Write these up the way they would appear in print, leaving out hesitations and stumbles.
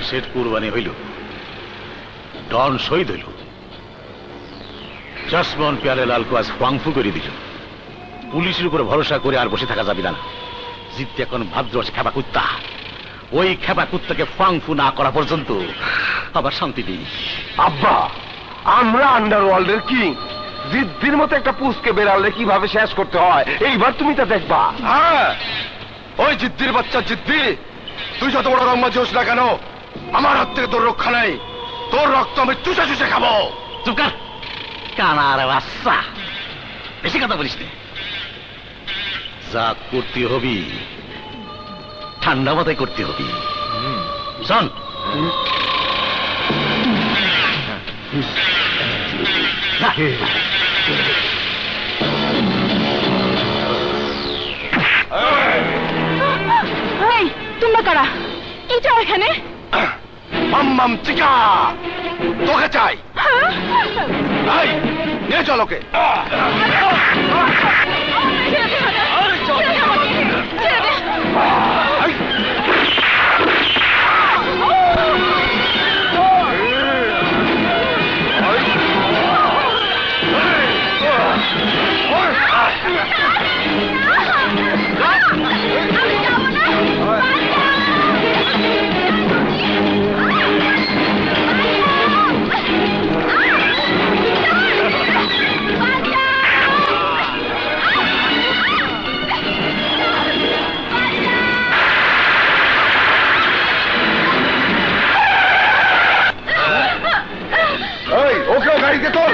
জামশেদ কুরবানি হইল, ডন শহীদ হইল, জসমন পেয়ালে লালকু আজ ফাংফু করে দিল। পুলিশের উপরে ভরসা করে আর বসে থাকা যাবে না। জিততে এখন ভাদ্র আছে খেপা কুত্তা, ওই খেপা কুত্তাকে ফাংফু না করা পর্যন্ত আবার শান্তি নেই। আব্বা, আমরা আন্ডারওয়ার্ল্ডের কিং, জিদ্দির মতো একটা পুষকে বেড়ালে কিভাবে শেষ করতে হয় এইবার তুমি তা দেখবা। হ্যাঁ, ওই জিদ্দির বাচ্চা জিদ্দি, তুই যত বড় রংবাজি হোস না কেন, আমার হাত থেকে তোর রক্ষা নেই। তোর রক্ত আমি চুষে চুষে খাবো। চুপ কর কানার বাচ্চা, বেশি কথা বলিস না। যা করতে হবি ঠান্ডা মাথায় করতে হবি। শোন, তোমরা কারা? এটা এখানে মাম্মাম চিকা, তোকে চাই। এই, নিয়ে চল ওকে। ওকে গাড়িতে তোল।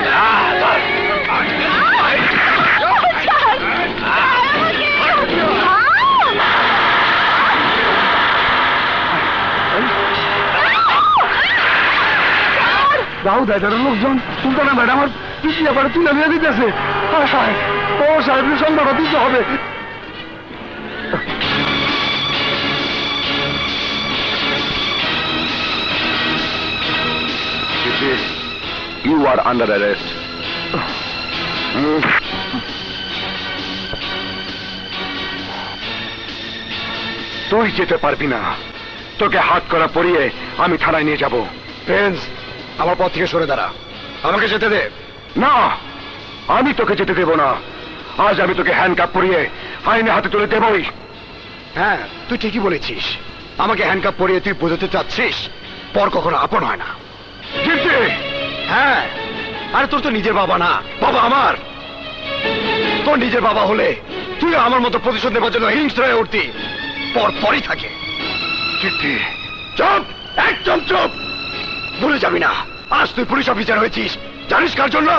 দাউদ হায়দারের লোকজন সুলতানা ম্যাডামের পিছিয়ে আবার তুলে নিয়ে দিতেছে। ও সাহেবের সংবাদ দিতে হবে। You are under arrest. তুই যেতে পারবি না, তোকে হাত করা পরিয়ে আমি থানায় নিয়ে যাব। প্রিন্স, আমার পথ থেকে সরে দাঁড়া, আমাকে যেতে দে। না, আমি তোকে যেতে দেব না। আজ আমি তোকে হ্যান্ডকাপ পরিয়ে আইনে হাতে তুলে দেবই। হ্যাঁ, তুই ঠিকই বলেছিস। আমাকে হ্যান্ডকাপ পরিয়ে তুই বোঝাতে চাচ্ছিস পর কখনো আপন হয় না। জিদ্দি, হ্যাঁ, আরে তোর তো নিজের বাবা না, বাবা আমার। তোর নিজের বাবা হলে তুই আমার মতো প্রতিশোধ নেবার জন্য হিংস্র হয়ে উঠতি। পরই থাকে। জিদ্দি, চুপ, একদম চুপ। ভুলে যাবি না, আজ তুই পুলিশ অফিসার হয়েছিস। জানিস কার জন্য?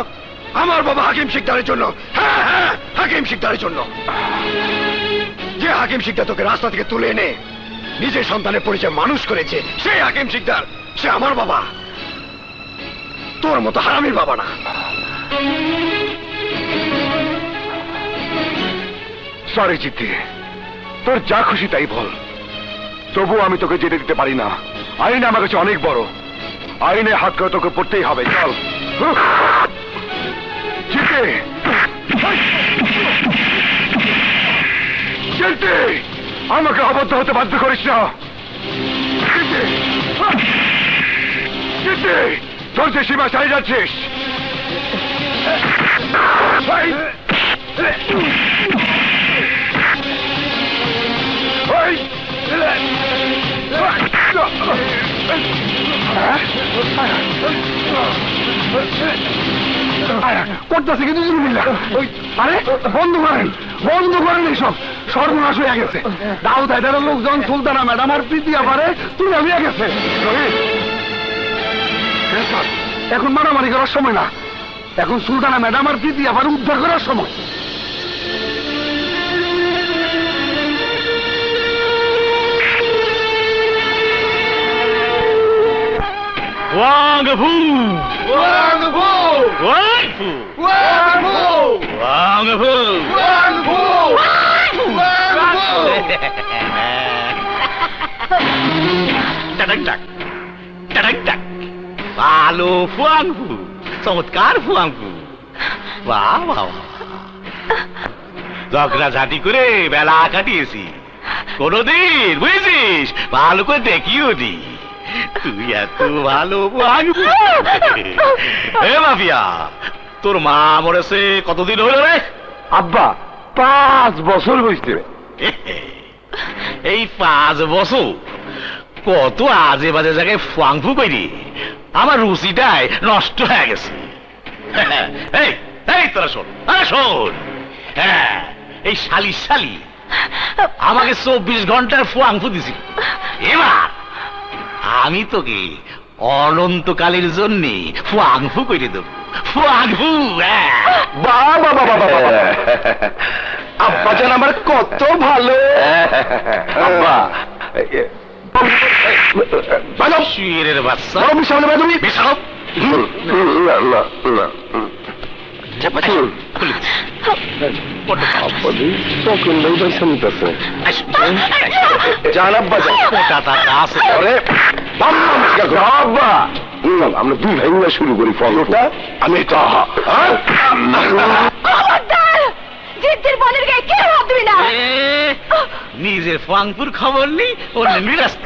আমার বাবা হাকিম শিকদারের জন্য। হ্যাঁ হ্যাঁ, হাকিম শিকদারের জন্য। যে হাকিম শিকদার তোকে রাস্তা থেকে তুলে এনে নিজের সন্তানের পরিচয় মানুষ করেছে, সেই হাকিম শিকদার, সে আমার বাবা, তোর মতো হারামির বাবা না। সরি জিদ্দি, তোর যা খুশি তাই বল, তবু আমি তোকে যেতে দিতে পারি না। আইন আমার কাছে অনেক বড়, আইনে হাত করে তোকে পড়তেই হবে। চল জিদ্দি, জিদ্দি, আমাকে অবদ্ধ হতে বাধ্য করিস না। জিদ্দি, জিদ্দি, তোর যে সীমা চালিয়ে যাচ্ছিস। করতেছে কিন্তু আরে বন্ধ করেন, বন্ধ করেন এইসব। সর্বনাশ হয়ে গেছে। দাউদ হায়দারের লোকজন সুলতানা ম্যাডাম আর প্রীতিয়া পারে তুলে হয়ে গেছে। এখন মারামারি করার সময় না, এখন সুলতানা ম্যাডাম আর প্রীতিয়া পারে উদ্ধার করার সময়। ওয়াং ফু, ওয়াং ফু, ওয়াং ফু, ওয়াং ফু, ওয়াং ফু, ওয়াং ফু, ওয়াং ফু। টাটাক টাক, টাটাক টাক। ভালো ফুয়াং ফু, চমৎকার ফুয়াং ফু। বাহ বাহ, ঝগড়া ঝাঁটি করে বেলা কাটিয়েছি কোনদিন, বুঝেছিস? ভালো করে দেখিও নি। তুই এত ভালো ভাঙবু। এ মাফিয়া, তোর মা মরেছে কতদিন হইল রে? আব্বা 5 বছর হয়েছে। এই 5 বছর কত আজে বাজে জায়গায় ফাংফু করি, আমার রুচিটাই নষ্ট হয়ে গেছে। এই এই তোরা শোন, আরে শোন, হ্যাঁ এই শালি শালি আমাকে 24 ঘন্টার ফাংফু দিছি। এবার আমি তোকে অনন্তকালের জন্য ফাংফু করে দেবো। ফাংফু, বাবা বাবা বাবা, আব্বা যেন আমার কত ভালো। আব্বা শুয়ের বাচ্চা, সামনে বাদমি বেশাও আমরা 2 ভাই মিলে শুরু করি ফলোটা। আমি খবরদার, জিদ্দির বোনের গায়ে কেউ হাত দিবি না। নিজের ফাংপুর খবর নেই, অন্য নিরাস্ত।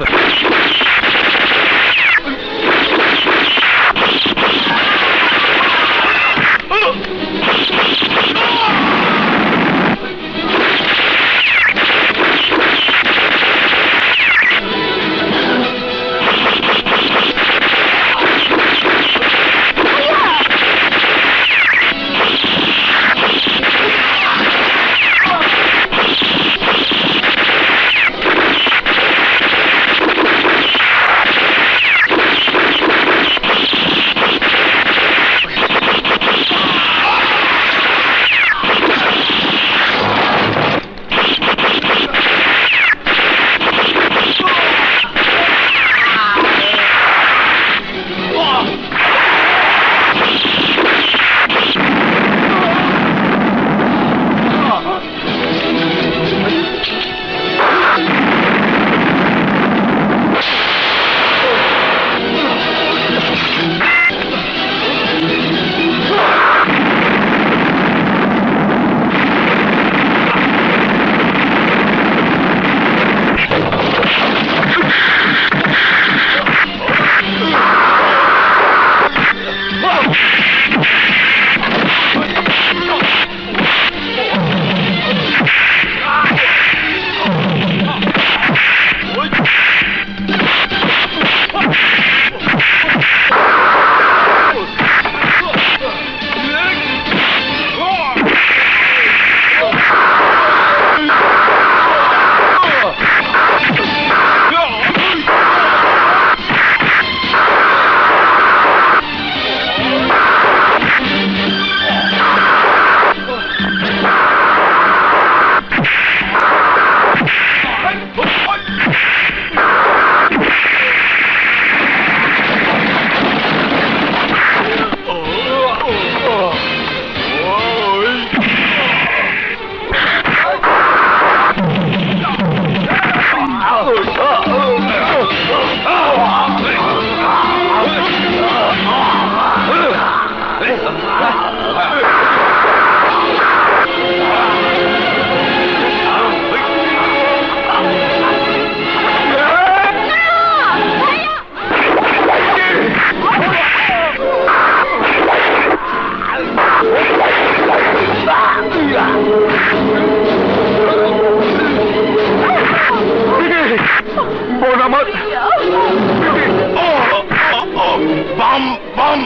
বাম বাম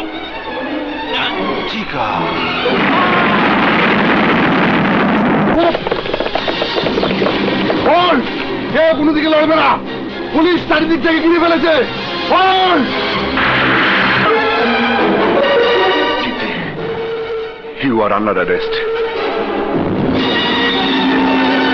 চিকা কেউ কোনো দিকে লড়বে না, পুলিশ চারিদিক থেকে ঘিরে ফেলেছে। You are under arrest.